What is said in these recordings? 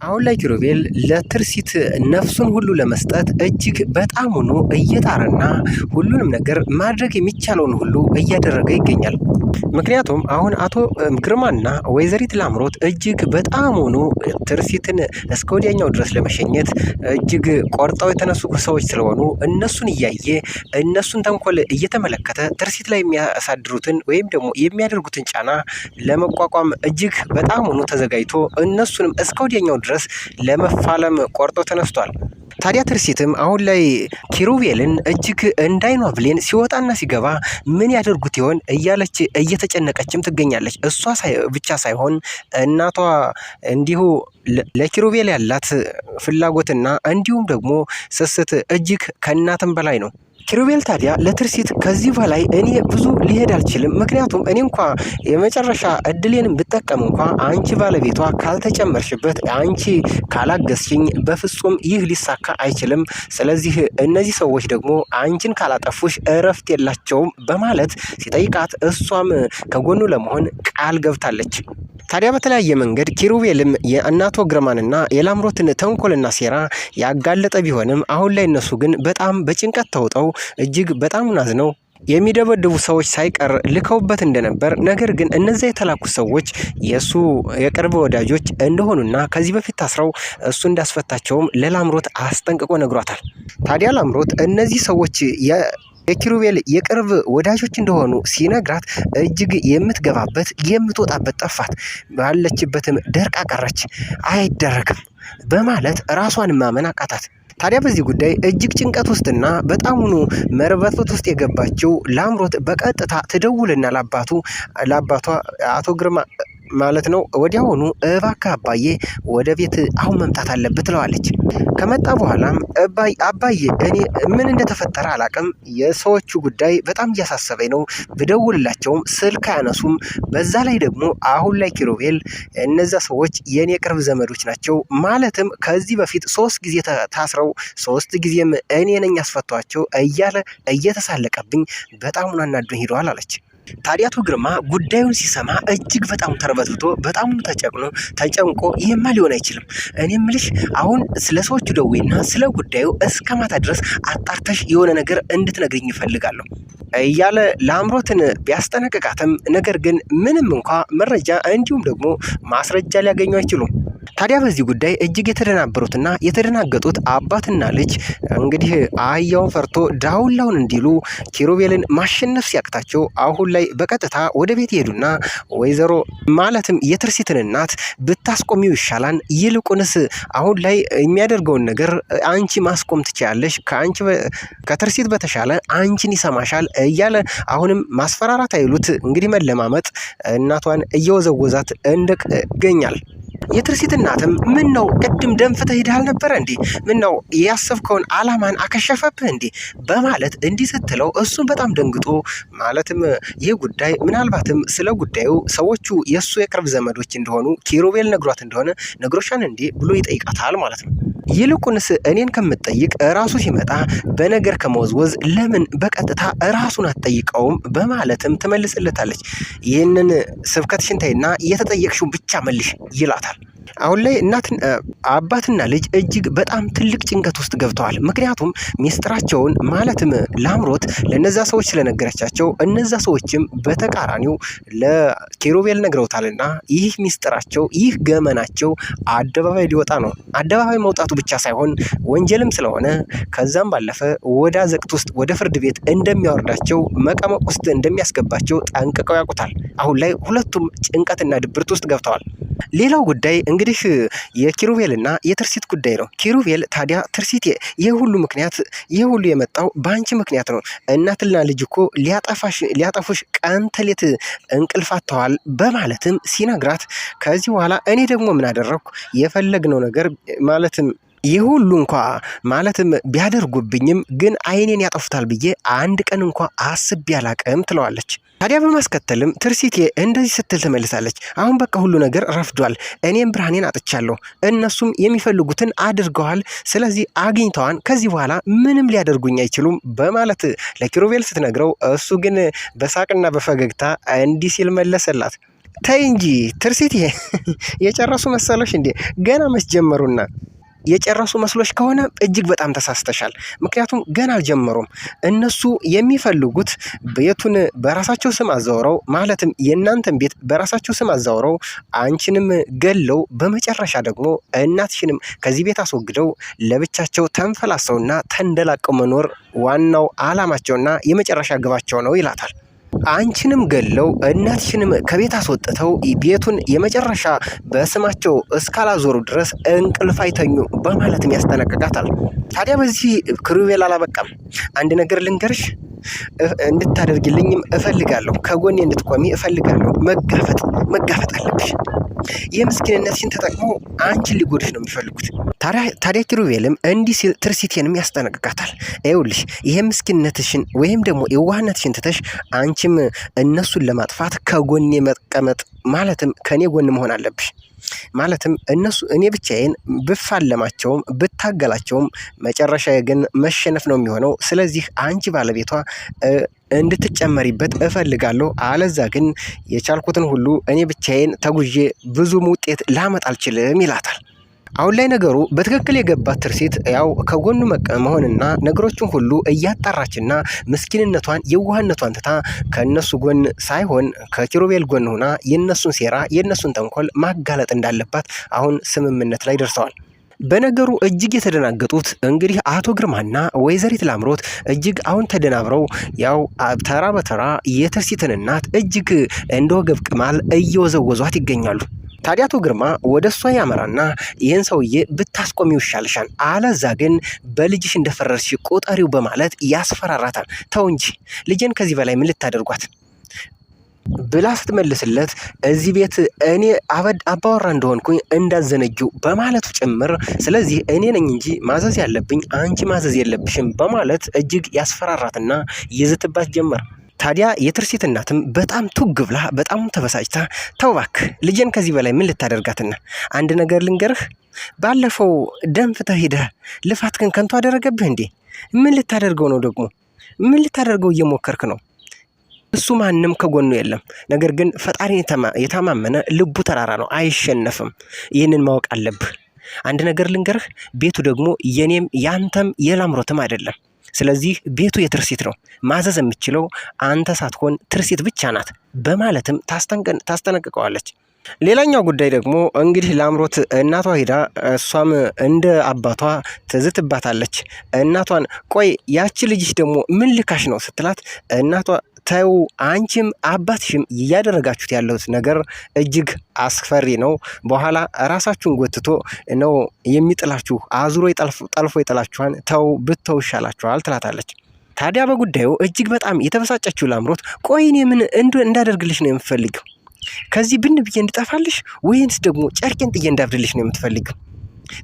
አሁን ላይ ኪሩቤል ለትርሲት ነፍሱን ሁሉ ለመስጠት እጅግ በጣም ሆኖ እየጣረና ሁሉንም ነገር ማድረግ የሚቻለውን ሁሉ እያደረገ ይገኛል። ምክንያቱም አሁን አቶ ግርማና ወይዘሪት ላምሮት እጅግ በጣም ሆኖ ትርሲትን እስከ ወዲያኛው ድረስ ለመሸኘት እጅግ ቆርጠው የተነሱ ሰዎች ስለሆኑ እነሱን እያየ እነሱን ተንኮል እየተመለከተ ትርሲት ላይ የሚያሳድሩትን ወይም ደግሞ የሚያደርጉትን ጫና ለመቋቋም እጅግ በጣም ሆኖ ተዘጋጅቶ እነሱንም እስከ ወዲያኛው ድረስ ለመፋለም ቆርጦ ተነስቷል። ታዲያ ትርሲትም አሁን ላይ ኪሩቤልን እጅግ እንዳይኗ ብሌን ሲወጣና ሲገባ ምን ያደርጉት ይሆን እያለች እየተጨነቀችም ትገኛለች። እሷ ብቻ ሳይሆን እናቷ እንዲሁ ለኪሩቤል ያላት ፍላጎትና እንዲሁም ደግሞ ስስት እጅግ ከእናትም በላይ ነው። ኪሩቤል ታዲያ ለትርሲት ከዚህ በላይ እኔ ብዙ ሊሄድ አልችልም፣ ምክንያቱም እኔ እንኳ የመጨረሻ እድሌንም ብጠቀም እንኳ አንቺ ባለቤቷ ካልተጨመርሽበት፣ አንቺ ካላገዝሽኝ በፍጹም ይህ ሊሳካ አይችልም። ስለዚህ እነዚህ ሰዎች ደግሞ አንቺን ካላጠፉሽ እረፍት የላቸውም በማለት ሲጠይቃት እሷም ከጎኑ ለመሆን ቃል ገብታለች። ታዲያ በተለያየ መንገድ ኪሩቤልም የእናቶ ግርማንና የላምሮትን ተንኮልና ሴራ ያጋለጠ ቢሆንም አሁን ላይ እነሱ ግን በጣም በጭንቀት ተውጠው እጅግ በጣም ናዝነው የሚደበድቡ ሰዎች ሳይቀር ልከውበት እንደነበር፣ ነገር ግን እነዚያ የተላኩት ሰዎች የእሱ የቅርብ ወዳጆች እንደሆኑና ከዚህ በፊት ታስረው እሱ እንዳስፈታቸውም ለላምሮት አስጠንቅቆ ነግሯታል። ታዲያ ላምሮት እነዚህ ሰዎች የኪሩቤል የቅርብ ወዳጆች እንደሆኑ ሲነግራት እጅግ የምትገባበት የምትወጣበት ጠፋት። ባለችበትም ደርቃ ቀረች። አይደረግም በማለት ራሷን ማመን አቃታት። ታዲያ በዚህ ጉዳይ እጅግ ጭንቀት ውስጥና በጣሙኑ መርበትበት ውስጥ የገባችው ላምሮት በቀጥታ ትደውልና ለአባቷ አቶ ግርማ ማለት ነው ወዲያውኑ እባክህ አባዬ ወደ ቤት አሁን መምጣት አለብህ ትለዋለች። ከመጣ በኋላም አባዬ እኔ ምን እንደተፈጠረ አላቅም፣ የሰዎቹ ጉዳይ በጣም እያሳሰበኝ ነው፣ ብደውልላቸውም ስልክ አያነሱም። በዛ ላይ ደግሞ አሁን ላይ ኪሩቤል እነዛ ሰዎች የኔ ቅርብ ዘመዶች ናቸው፣ ማለትም ከዚህ በፊት 3 ጊዜ ታስረው 3 ጊዜም እኔ ነኝ ያስፈቷቸው እያለ እየተሳለቀብኝ በጣም አናዶኝ ሄደዋል አለች። ታዲያ አቶ ግርማ ጉዳዩን ሲሰማ እጅግ በጣም ተርበትብቶ በጣም ተጨንቆ ይህማ ሊሆን አይችልም፣ እኔ ምልሽ አሁን ስለ ሰዎቹ ደዌና ስለ ጉዳዩ እስከ ማታ ድረስ አጣርተሽ የሆነ ነገር እንድትነግሪኝ ይፈልጋለሁ እያለ ላምሮትን ቢያስጠነቅቃትም ነገር ግን ምንም እንኳ መረጃ እንዲሁም ደግሞ ማስረጃ ሊያገኙ አይችሉም። ታዲያ በዚህ ጉዳይ እጅግ የተደናበሩትና የተደናገጡት አባትና ልጅ እንግዲህ አህያውን ፈርቶ ዳውላውን እንዲሉ ኪሩቤልን ማሸነፍ ሲያቅታቸው አሁን ላይ በቀጥታ ወደ ቤት ይሄዱና ወይዘሮ ማለትም የትርሲትን እናት ብታስቆሚው ይሻላል፣ ይልቁንስ አሁን ላይ የሚያደርገውን ነገር አንቺ ማስቆም ትችያለሽ፣ ከትርሲት በተሻለ አንቺን ይሰማሻል እያለ አሁንም ማስፈራራት አይሉት እንግዲህ መለማመጥ እናቷን እየወዘወዛት እንደገኛል። የትርሲት እናትም ምን ነው ቅድም ደንፍተህ ሄደሃል ነበር እንዴ? ምን ነው ያሰብከውን አላማን አከሸፈብህ እንዴ? በማለት እንዲህ ስትለው እሱም በጣም ደንግጦ ማለትም ይህ ጉዳይ ምናልባትም ስለ ጉዳዩ ሰዎቹ የእሱ የቅርብ ዘመዶች እንደሆኑ ኪሩቤል ነግሯት እንደሆነ ነግሮሻን እንዴ ብሎ ይጠይቃታል ማለት ነው። ይልቁንስ እኔን ከምትጠይቅ ራሱ ሲመጣ በነገር ከመወዝወዝ ለምን በቀጥታ ራሱን አትጠይቀውም? በማለትም ትመልስለታለች። ይህንን ስብከትሽን ተይና የተጠየቅሽውን ብቻ መልሽ ይላታል። አሁን ላይ አባትና ልጅ እጅግ በጣም ትልቅ ጭንቀት ውስጥ ገብተዋል። ምክንያቱም ሚስጥራቸውን ማለትም ላምሮት ለነዛ ሰዎች ስለነገረቻቸው እነዛ ሰዎችም በተቃራኒው ለኪሩቤል ነግረውታልና ይህ ሚስጥራቸው ይህ ገመናቸው አደባባይ ሊወጣ ነው። አደባባይ መውጣቱ ብቻ ሳይሆን ወንጀልም ስለሆነ ከዛም ባለፈ ወደ አዘቅት ውስጥ ወደ ፍርድ ቤት እንደሚያወርዳቸው መቀመቅ ውስጥ እንደሚያስገባቸው ጠንቅቀው ያውቁታል። አሁን ላይ ሁለቱም ጭንቀትና ድብርት ውስጥ ገብተዋል። ሌላው ጉዳይ እንግዲህ የኪሩቤልና የትርሲት ጉዳይ ነው። ኪሩቤል ታዲያ ትርሲት ይህ ሁሉ የመጣው በአንቺ ምክንያት ነው፣ እናትና ልጅ እኮ ሊያጠፉሽ ቀን ተሌት እንቅልፍ አጥተዋል በማለትም ሲነግራት ከዚህ በኋላ እኔ ደግሞ ምን አደረግኩ? የፈለግነው ነገር ማለትም ይህ ሁሉ እንኳ ማለትም ቢያደርጉብኝም ግን አይኔን ያጠፉታል ብዬ አንድ ቀን እንኳ አስቤ አላቅም ትለዋለች። ታዲያ በማስከተልም ትርሲቴ እንደዚህ ስትል ትመልሳለች። አሁን በቃ ሁሉ ነገር ረፍዷል፣ እኔም ብርሃኔን አጥቻለሁ፣ እነሱም የሚፈልጉትን አድርገዋል፣ ስለዚህ አግኝተዋን ከዚህ በኋላ ምንም ሊያደርጉኝ አይችሉም በማለት ለኪሩቤል ስትነግረው እሱ ግን በሳቅና በፈገግታ እንዲህ ሲል መለሰላት። ተይ እንጂ ትርሲት የጨረሱ መሰሎሽ እንዴ? ገና መች ጀመሩና? የጨረሱ መስሎች ከሆነ እጅግ በጣም ተሳስተሻል። ምክንያቱም ገና አልጀመሩም። እነሱ የሚፈልጉት ቤቱን በራሳቸው ስም አዛውረው ማለትም የእናንተን ቤት በራሳቸው ስም አዛውረው አንቺንም ገለው በመጨረሻ ደግሞ እናትሽንም ከዚህ ቤት አስወግደው ለብቻቸው ተንፈላሰውና ተንደላቀው መኖር ዋናው ዓላማቸውና የመጨረሻ ግባቸው ነው ይላታል። አንቺንም ገለው እናትሽንም ከቤት አስወጥተው ቤቱን የመጨረሻ በስማቸው እስካላዞሩ ድረስ እንቅልፍ አይተኙ በማለትም ያስጠነቅቃታል። ታዲያ በዚህ ኪሩቤል አላበቃም። አንድ ነገር ልንገርሽ እንድታደርግልኝም እፈልጋለሁ። ከጎኔ እንድትቆሚ እፈልጋለሁ። መጋፈጥ አለብሽ። የምስኪንነትሽን ተጠቅሞ አንቺን ሊጎድሽ ነው የሚፈልጉት። ታዲያ ኪሩቤልም እንዲህ ሲል ትርሲቴንም ያስጠነቅቃታል። ይኸውልሽ ይሄ ምስኪንነትሽን ወይም ደግሞ የዋህነትሽን ትተሽ አንቺም እነሱን ለማጥፋት ከጎኔ መቀመጥ ማለትም ከኔ ጎን መሆን አለብሽ። ማለትም እኔ ብቻዬን ብፋለማቸውም ብታገላቸውም መጨረሻ ግን መሸነፍ ነው የሚሆነው። ስለዚህ አንቺ ባለቤቷ እንድትጨመሪበት እፈልጋለሁ። አለዛ ግን የቻልኩትን ሁሉ እኔ ብቻዬን ተጉዤ ብዙም ውጤት ላመጣ አልችልም ይላታል። አሁን ላይ ነገሩ በትክክል የገባት ትርሲት ያው ከጎኑ መሆንና ነገሮችን ሁሉ እያጣራችና ምስኪንነቷን የዋህነቷን ትታ ከነሱ ጎን ሳይሆን ከኪሩቤል ጎን ሆና የነሱን ሴራ የነሱን ተንኮል ማጋለጥ እንዳለባት አሁን ስምምነት ላይ ደርሰዋል። በነገሩ እጅግ የተደናገጡት እንግዲህ አቶ ግርማና ወይዘሪት ላምሮት እጅግ አሁን ተደናብረው ያው ተራ በተራ የትርሲትን እናት እጅግ እንደ ወገብ ቅማል እየወዘወዟት ይገኛሉ። ታዲያ አቶ ግርማ ወደ እሷ ያመራና ይህን ሰውዬ ብታስቆሚው ይሻልሻል፣ አለዛ ግን በልጅሽ እንደፈረርሽ ቁጠሪው በማለት ያስፈራራታል። ተው እንጂ ልጄን ከዚህ በላይ ምን ልታደርጓት ብላ ስትመልስለት እዚህ ቤት እኔ አባወራ እንደሆንኩኝ እንዳዘነጊው በማለቱ ጭምር ስለዚህ እኔ ነኝ እንጂ ማዘዝ ያለብኝ አንቺ ማዘዝ የለብሽም በማለት እጅግ ያስፈራራትና ይዝትባት ጀመር። ታዲያ የትርሲት እናትም በጣም ቱግ ብላ በጣም ተበሳጭታ ተው እባክህ ልጄን ከዚህ በላይ ምን ልታደርጋትና? አንድ ነገር ልንገርህ፣ ባለፈው ደንፍተህ ሂደህ ልፋትህን ከንቱ አደረገብህ እንዴ? ምን ልታደርገው ነው ደግሞ? ምን ልታደርገው እየሞከርክ ነው? እሱ ማንም ከጎኑ የለም። ነገር ግን ፈጣሪን የታማመነ ልቡ ተራራ ነው፣ አይሸነፍም። ይህንን ማወቅ አለብህ። አንድ ነገር ልንገርህ፣ ቤቱ ደግሞ የኔም ያንተም የላምሮትም አይደለም። ስለዚህ ቤቱ የትርሲት ነው። ማዘዝ የምችለው አንተ ሳትሆን ትርሲት ብቻ ናት በማለትም ታስጠነቅቀዋለች። ሌላኛው ጉዳይ ደግሞ እንግዲህ ላምሮት እናቷ ሂዳ እሷም እንደ አባቷ ትዝትባታለች። እናቷን ቆይ ያቺ ልጅሽ ደግሞ ምን ልካሽ ነው ስትላት እናቷ ተው አንቺም አባትሽም እያደረጋችሁት ያለሁት ነገር እጅግ አስፈሪ ነው። በኋላ ራሳችሁን ጎትቶ ነው የሚጥላችሁ፣ አዙሮ ጠልፎ ይጥላችኋል። ተው ብተው ይሻላችኋል ትላታለች። ታዲያ በጉዳዩ እጅግ በጣም የተበሳጨችው ላምሮት ቆይ እኔ ምን እንዳደርግልሽ ነው የምትፈልጊው? ከዚህ ብን ብዬ እንድጠፋልሽ ወይንስ ደግሞ ጨርቄን ጥዬ እንዳብድልሽ ነው የምትፈልጊው?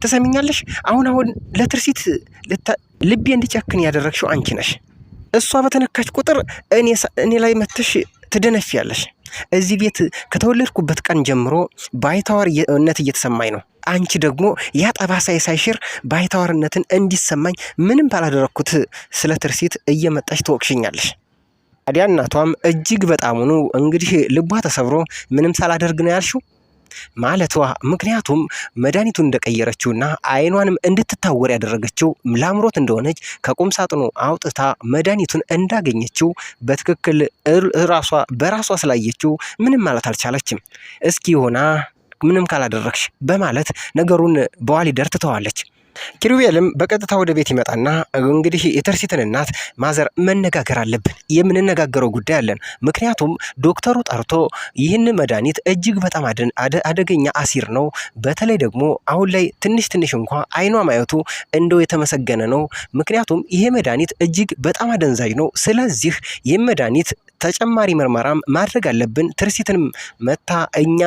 ትሰሚኛለሽ? አሁን ለትርሲት ልቤ እንዲጨክን ያደረግሽው አንቺ ነሽ። እሷ በተነካች ቁጥር እኔ ላይ መተሽ ትደነፊያለሽ። እዚህ ቤት ከተወለድኩበት ቀን ጀምሮ ባይታዋርነት እየተሰማኝ ነው። አንቺ ደግሞ ያ ጠባሳዬ ሳይሽር ባይታዋርነትን እንዲሰማኝ ምንም ባላደረግኩት ስለ ትርሲት እየመጣሽ ትወቅሽኛለሽ። ታዲያ እናቷም እጅግ በጣሙኑ እንግዲህ ልቧ ተሰብሮ ምንም ሳላደርግ ነው ያልሽው ማለቷ፣ ምክንያቱም መድኃኒቱን እንደቀየረችውና አይኗንም እንድትታወር ያደረገችው ላምሮት እንደሆነች ከቁም ሳጥኑ አውጥታ መድኃኒቱን እንዳገኘችው በትክክል በራሷ ስላየችው ምንም ማለት አልቻለችም። እስኪ ሆና ምንም ካላደረግሽ በማለት ነገሩን በዋሊደር ትተዋለች። ኪሩቤልም በቀጥታ ወደ ቤት ይመጣና እንግዲህ የትርሲትን እናት ማዘር መነጋገር አለብን፣ የምንነጋገረው ጉዳይ አለን። ምክንያቱም ዶክተሩ ጠርቶ ይህን መድኃኒት እጅግ በጣም አደገኛ አሲር ነው። በተለይ ደግሞ አሁን ላይ ትንሽ እንኳ አይኗ ማየቱ እንደው የተመሰገነ ነው። ምክንያቱም ይሄ መድኃኒት እጅግ በጣም አደንዛዥ ነው። ስለዚህ ይህ መድኃኒት ተጨማሪ ምርመራም ማድረግ አለብን። ትርሲትንም መታ እኛ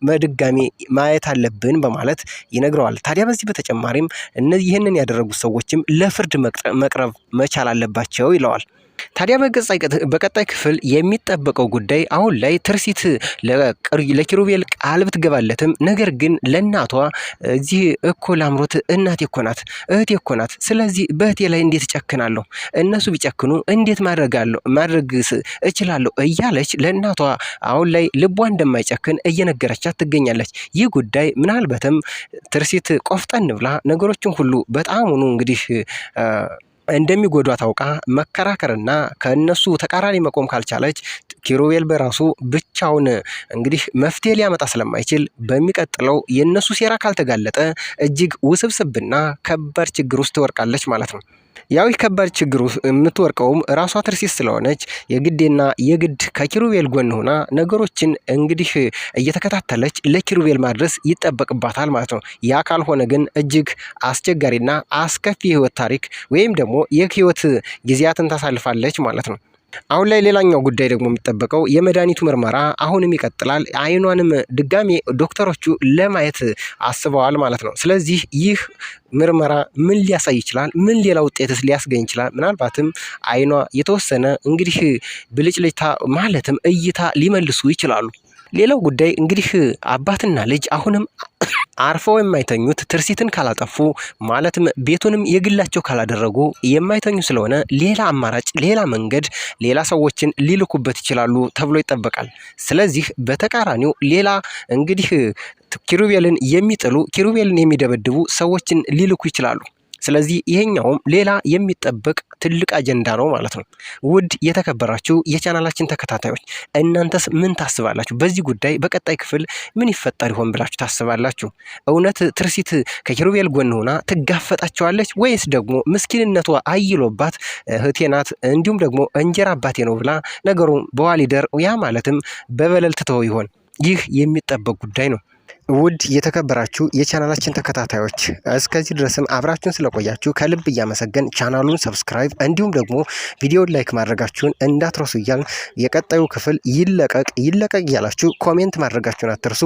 በድጋሚ ማየት አለብን በማለት ይነግረዋል። ታዲያ በዚህ በተጨማሪም ይህንን ያደረጉት ሰዎችም ለፍርድ መቅረብ መቻል አለባቸው ይለዋል። ታዲያ በቀጣይ ክፍል የሚጠበቀው ጉዳይ አሁን ላይ ትርሲት ለኪሩቤል ቃል ብትገባለትም ነገር ግን ለእናቷ እዚህ እኮ ላምሮት እናቴ እኮ ናት፣ እህቴ እኮ ናት። ስለዚህ በእህቴ ላይ እንዴት እጨክናለሁ? እነሱ ቢጨክኑ እንዴት ማድረግ እችላለሁ? እያለች ለእናቷ አሁን ላይ ልቧ እንደማይጨክን እየነገረቻት ትገኛለች። ይህ ጉዳይ ምናልባትም ትርሲት ቆፍጠን ብላ ነገሮችን ሁሉ በጣሙኑ እንግዲህ እንደሚጎዷ ታውቃ መከራከርና ከነሱ ተቃራኒ መቆም ካልቻለች ኪሩቤል በራሱ ብቻውን እንግዲህ መፍትሄ ሊያመጣ ስለማይችል በሚቀጥለው የነሱ ሴራ ካልተጋለጠ እጅግ ውስብስብና ከባድ ችግር ውስጥ ትወርቃለች ማለት ነው። ያው ከባድ ችግር የምትወርቀውም ራሷ ትርሲት ስለሆነች የግድ ከኪሩቤል ጎን ሆና ነገሮችን እንግዲህ እየተከታተለች ለኪሩቤል ማድረስ ይጠበቅባታል ማለት ነው። ያ ካልሆነ ግን እጅግ አስቸጋሪና አስከፊ የህይወት ታሪክ ወይም ደግሞ የህይወት ጊዜያትን ታሳልፋለች ማለት ነው። አሁን ላይ ሌላኛው ጉዳይ ደግሞ የሚጠበቀው የመድኃኒቱ ምርመራ አሁንም ይቀጥላል። አይኗንም ድጋሜ ዶክተሮቹ ለማየት አስበዋል ማለት ነው። ስለዚህ ይህ ምርመራ ምን ሊያሳይ ይችላል? ምን ሌላ ውጤትስ ሊያስገኝ ይችላል? ምናልባትም አይኗ የተወሰነ እንግዲህ ብልጭልጭታ ማለትም እይታ ሊመልሱ ይችላሉ። ሌላው ጉዳይ እንግዲህ አባትና ልጅ አሁንም አርፈው የማይተኙት ትርሲትን ካላጠፉ ማለትም ቤቱንም የግላቸው ካላደረጉ የማይተኙ ስለሆነ ሌላ አማራጭ፣ ሌላ መንገድ፣ ሌላ ሰዎችን ሊልኩበት ይችላሉ ተብሎ ይጠበቃል። ስለዚህ በተቃራኒው ሌላ እንግዲህ ኪሩቤልን የሚጥሉ ኪሩቤልን የሚደበድቡ ሰዎችን ሊልኩ ይችላሉ። ስለዚህ ይሄኛውም ሌላ የሚጠበቅ ትልቅ አጀንዳ ነው ማለት ነው። ውድ የተከበራችሁ የቻናላችን ተከታታዮች እናንተስ ምን ታስባላችሁ? በዚህ ጉዳይ በቀጣይ ክፍል ምን ይፈጠር ይሆን ብላችሁ ታስባላችሁ? እውነት ትርሲት ከኪሩቤል ጎን ሆና ትጋፈጣቸዋለች ወይስ ደግሞ ምስኪንነቷ አይሎባት እህቴ ናት እንዲሁም ደግሞ እንጀራ አባቴ ነው ብላ ነገሩን በዋሊደር ያ ማለትም በበለል ትተው ይሆን? ይህ የሚጠበቅ ጉዳይ ነው። ውድ የተከበራችሁ የቻናላችን ተከታታዮች እስከዚህ ድረስም አብራችሁን ስለቆያችሁ ከልብ እያመሰገን ቻናሉን ሰብስክራይብ እንዲሁም ደግሞ ቪዲዮን ላይክ ማድረጋችሁን እንዳትረሱ እያልን የቀጣዩ ክፍል ይለቀቅ እያላችሁ ኮሜንት ማድረጋችሁን አትርሱ።